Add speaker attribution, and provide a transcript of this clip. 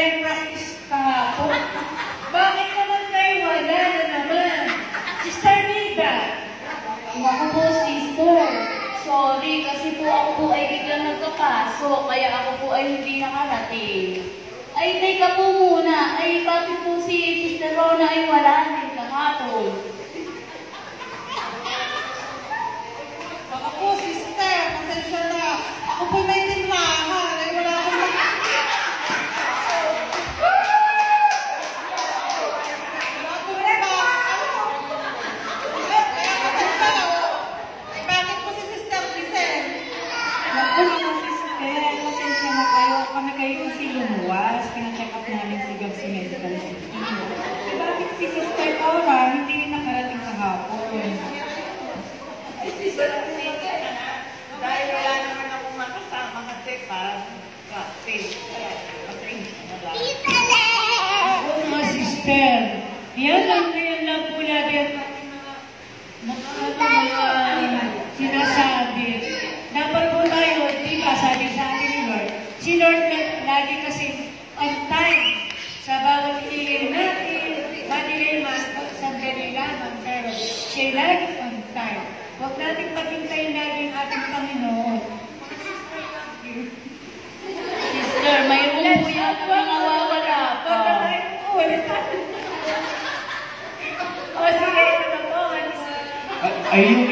Speaker 1: tayong practice kahapon. Bakit naman kayo wala na naman? Sister Nida.
Speaker 2: Ako po, sister. Sorry, kasi po ako po ay biglang nagkapasok, kaya ako po ay hindi nakarating. Ay, teka po muna. Ay, bakit po si Sister Rona ay wala din kahapon?
Speaker 1: Baka po, sister, pasensya na. Ako po may tinrahan. Ay, wala akong kayo kasi lumuwas, pinacheck up namin si Gab si Medical City. Eh, bakit si Sister Cora hindi rin nakarating kahapon?
Speaker 3: Ay, Sister City, dahil wala naman ako makasama kasi para practice.
Speaker 1: Oo mga sister, yan lang po natin mga sinasabi. Dapat po tayo, di ba, sabi sa atin ni Lord, si Lord lagi kasi on time sa bawat tingin natin, madilay mas sandali lamang, pero siya lagi on time. Huwag natin paghintayin lagi ang ating Panginoon.
Speaker 2: Sister, may ulan po yata na nawawala pa.
Speaker 1: Ulit tayo. O sige, ito na po.
Speaker 4: Ayun.